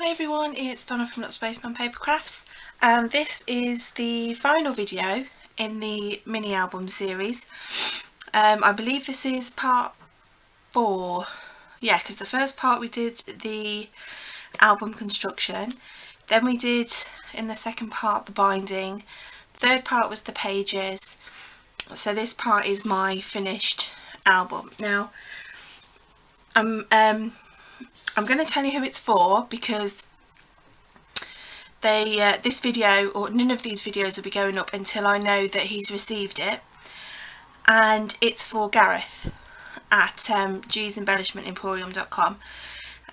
Hi everyone, it's Donna from Not Spaceman Paper Crafts, and this is the final video in the mini album series. I believe this is part 4, yeah, because the first part we did the album construction, then we did in the second part the binding, third part was the pages, so this part is my finished album. Now I'm going to tell you who it's for, because this video, or none of these videos, will be going up until I know that he's received it, and it's for Gareth at gsembellishmentemporium.com.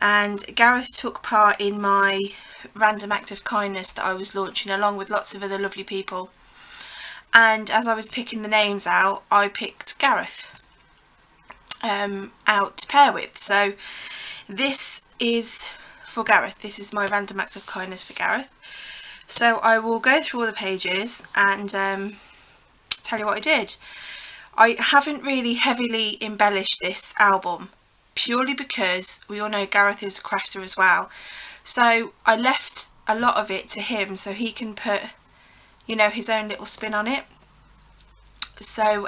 and Gareth took part in my random act of kindness that I was launching along with lots of other lovely people, and as I was picking the names out, I picked Gareth out to pair with. So this is for Gareth. This is my random act of kindness for Gareth. So I will go through all the pages and tell you what I did. I haven't really heavily embellished this album, purely because we all know Gareth is a crafter as well. So I left a lot of it to him so he can put, you know, his own little spin on it. So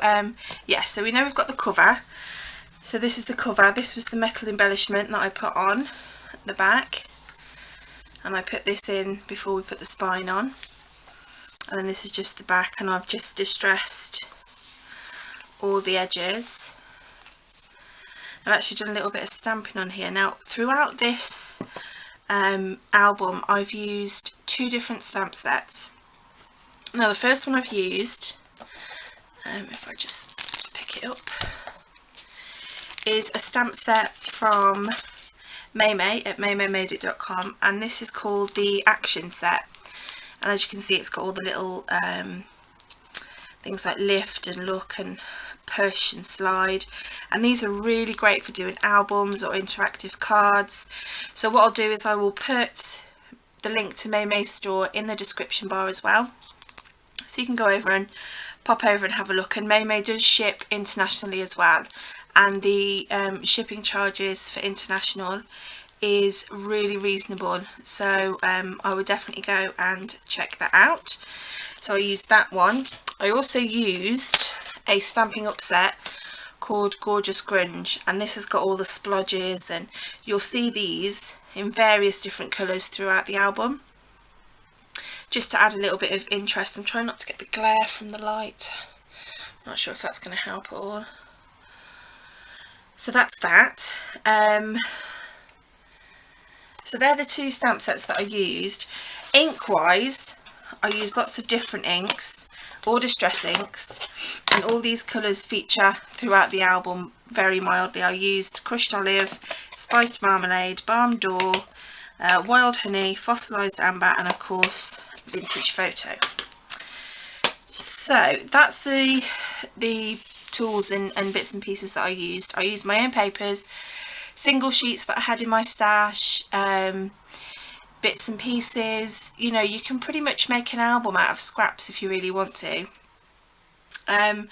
yeah, so we know we've got the cover. So this is the cover. This was the metal embellishment that I put on at the back, and I put this in before we put the spine on, and then this is just the back, and I've just distressed all the edges. I've actually done a little bit of stamping on here. Now throughout this album I've used 2 different stamp sets. Now the first one I've used, if I just pick it up, is a stamp set from Maymay at maymaymadeit.com, and this is called the Action Set, and as you can see it's got all the little things like lift and look and push and slide, and these are really great for doing albums or interactive cards. So what I'll do is I will put the link to Maymay's store in the description bar as well, so you can go over and pop over and have a look. And Maymay does ship internationally as well, and the shipping charges for international is really reasonable, so I would definitely go and check that out. So I used that one. I also used a Stampin' Up set called Gorgeous Grunge, and this has got all the splodges, and you'll see these in various different colours throughout the album, just to add a little bit of interest. I'm trying not to get the glare from the light, I'm not sure if that's going to help at all. So that's that. So they're the 2 stamp sets that I used. Ink wise, I used lots of different inks, all distress inks, and all these colours feature throughout the album very mildly. I used crushed olive, spiced marmalade, balm d'or, wild honey, fossilised amber, and of course vintage photo. So that's the tools and bits and pieces that I used. I used my own papers, single sheets that I had in my stash, bits and pieces. You know, you can pretty much make an album out of scraps if you really want to. I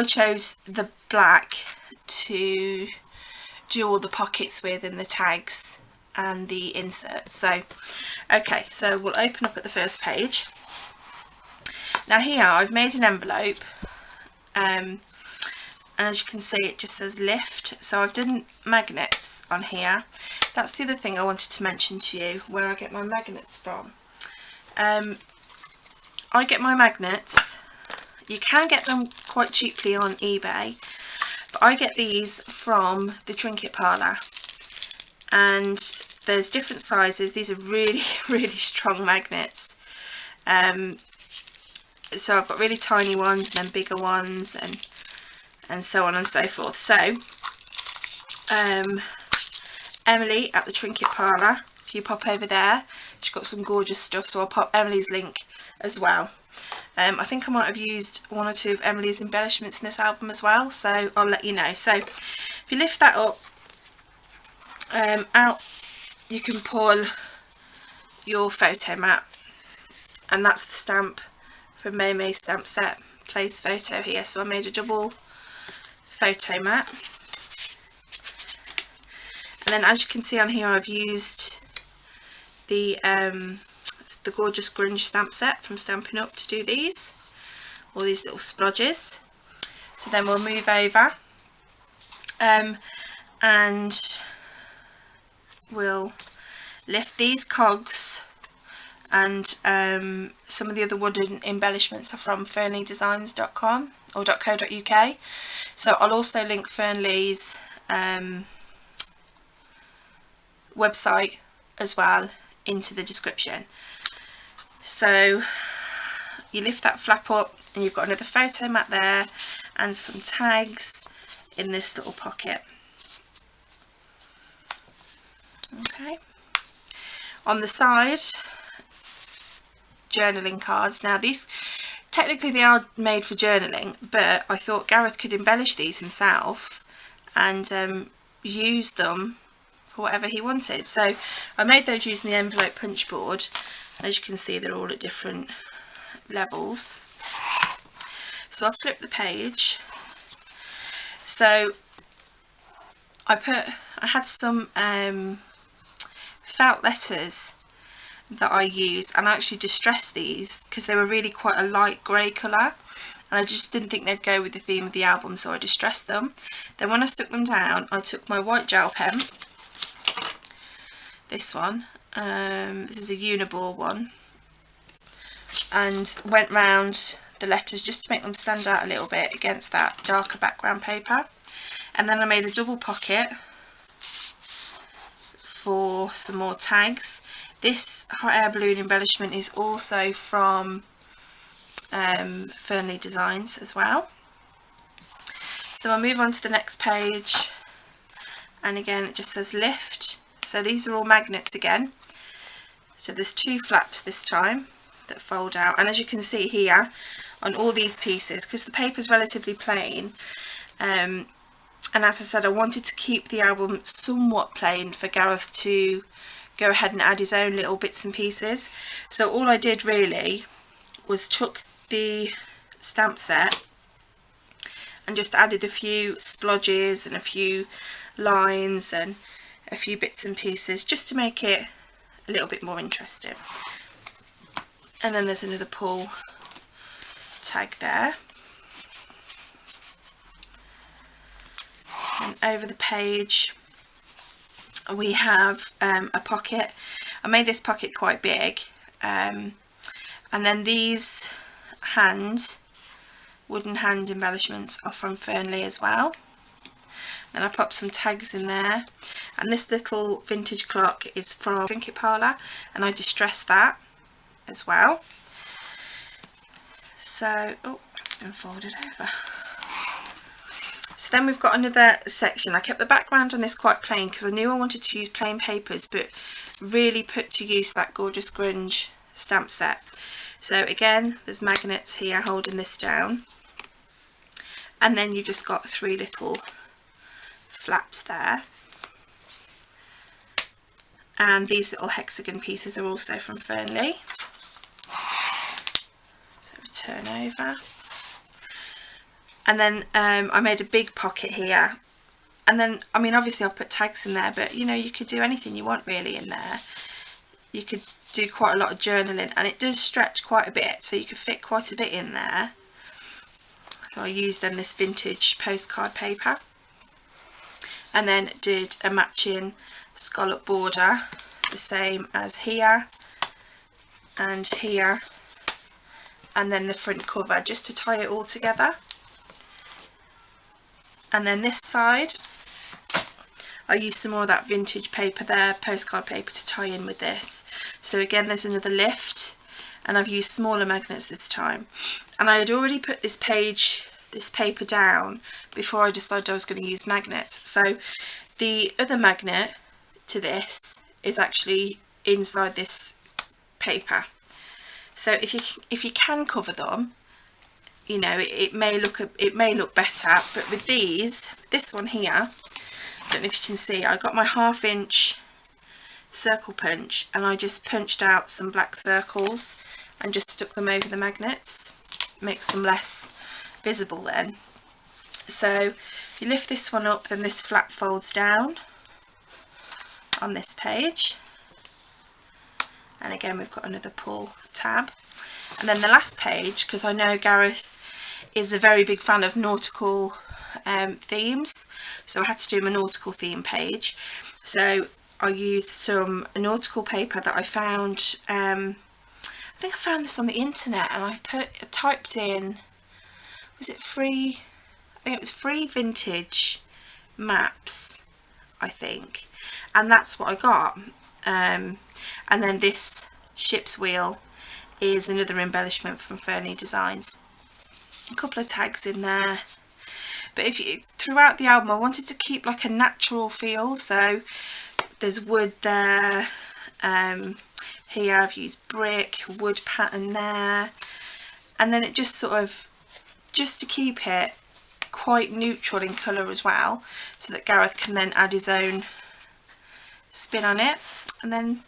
chose the black to do all the pockets with, and the tags and the inserts. So okay, so we'll open up at the first page. Now here I've made an envelope, and as you can see it just says lift, so I've done magnets on here. That's the other thing I wanted to mention to you, where I get my magnets from. I get my magnets, you can get them quite cheaply on eBay, but I get these from the Trinket Parlour, and there's different sizes. These are really really strong magnets. So I've got really tiny ones and then bigger ones, and so on and so forth. So Emily at the Trinket Parlour, if you pop over there, she's got some gorgeous stuff, so I'll pop Emily's link as well. I think I might have used 1 or 2 of Emily's embellishments in this album as well, so I'll let you know. So if you lift that up, out you can pull your photo mat, and that's the stamp from Maymay stamp set, place photo here. So I made a double photo mat, and then as you can see on here I've used it's the Gorgeous Grunge stamp set from Stampin' Up to do these, all these little splodges. So then we'll move over and we'll lift these cogs, and some of the other wooden embellishments are from fernlidesigns.com or .co.uk. So I'll also link Fernli's website as well into the description. So you lift that flap up and you've got another photo mat there and some tags in this little pocket. Okay, on the side, journaling cards. Now these technically they are made for journaling, but I thought Gareth could embellish these himself and use them for whatever he wanted. So I made those using the envelope punch board. As you can see, they're all at different levels. So I'll flip the page. So I had some felt letters that I use, and I actually distressed these because they were really quite a light grey colour, and I just didn't think they'd go with the theme of the album, so I distressed them. Then when I stuck them down, I took my white gel pen, this one, this is a Uniball one, and went round the letters just to make them stand out a little bit against that darker background paper. And then I made a double pocket for some more tags. This hot air balloon embellishment is also from Fernli Designs as well. So I'll move on to the next page, and again it just says lift. So these are all magnets again. So there's 2 flaps this time that fold out, and as you can see here on all these pieces, because the paper is relatively plain, and as I said, I wanted to keep the album somewhat plain for Gareth to go ahead and add his own little bits and pieces. So all I did really was took the stamp set and just added a few splodges and a few lines and a few bits and pieces just to make it a little bit more interesting. And then there's another pull tag there. And over the page we have a pocket. I made this pocket quite big, and then these wooden hand embellishments are from Fernli as well. Then I popped some tags in there, and this little vintage clock is from Trinket Parlour, and I distressed that as well. So, oh, it's been folded over. So then we've got another section. I kept the background on this quite plain because I knew I wanted to use plain papers, but really put to use that Gorgeous Grunge stamp set. So again, there's magnets here holding this down, and then you've just got 3 little flaps there. And these little hexagon pieces are also from Fernli. So we turn over. And then I made a big pocket here, and then I mean obviously I've put tags in there, but you know, you could do anything you want really in there. You could do quite a lot of journaling, and it does stretch quite a bit, so you could fit quite a bit in there. So I used then this vintage postcard paper, and then did a matching scallop border, the same as here and here, and then the front cover, just to tie it all together. And then this side, I used some more of that vintage paper there, postcard paper, to tie in with this. So again, there's another lift, and I've used smaller magnets this time. And I had already put this paper down before I decided I was going to use magnets. So the other magnet to this is actually inside this paper. So if you can cover them, you know, it may look better. But with this one here, I don't know if you can see, I got my 1/2 inch circle punch, and I just punched out some black circles and just stuck them over the magnets. Makes them less visible then. So if you lift this one up, then this flap folds down on this page, and again we've got another pull tab. And then the last page, because I know Gareth is a very big fan of nautical themes, so I had to do my nautical theme page. So I used some nautical paper that I found, I think I found this on the internet, and I typed in, was it free? I think it was free vintage maps, I think, and that's what I got. And then this ship's wheel is another embellishment from Fernli Designs. A couple of tags in there, but throughout the album I wanted to keep like a natural feel, so there's wood there, here I've used brick, wood pattern there, and then it just sort of, just to keep it quite neutral in colour as well, so that Gareth can then add his own spin on it. And then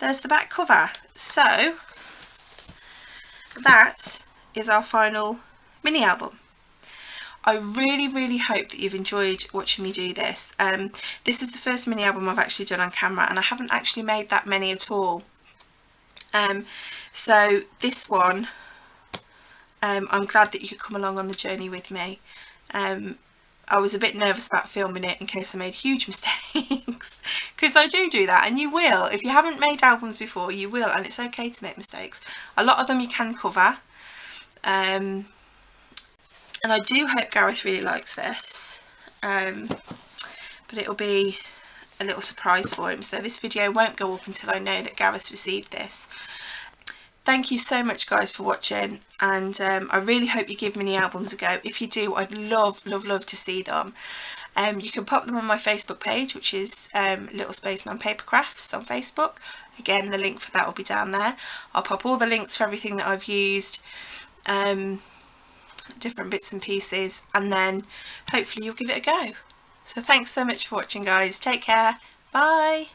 there's the back cover. So that is our final mini album. I really hope that you've enjoyed watching me do this. This is the first mini album I've actually done on camera, and I haven't actually made that many at all. So this one, I'm glad that you could come along on the journey with me. I was a bit nervous about filming it in case I made huge mistakes, because I do that, and you will. If you haven't made albums before, you will, and it's okay to make mistakes. A lot of them you can cover. And I do hope Gareth really likes this, but it'll be a little surprise for him, so this video won't go up until I know that Gareth's received this. Thank you so much guys for watching, and I really hope you give mini albums a go. If you do, I'd love to see them. You can pop them on my Facebook page, which is Little Spaceman Paper Crafts on Facebook. Again, the link for that will be down there. I'll pop all the links for everything that I've used, different bits and pieces, and then hopefully you'll give it a go. So thanks so much for watching guys, take care, bye.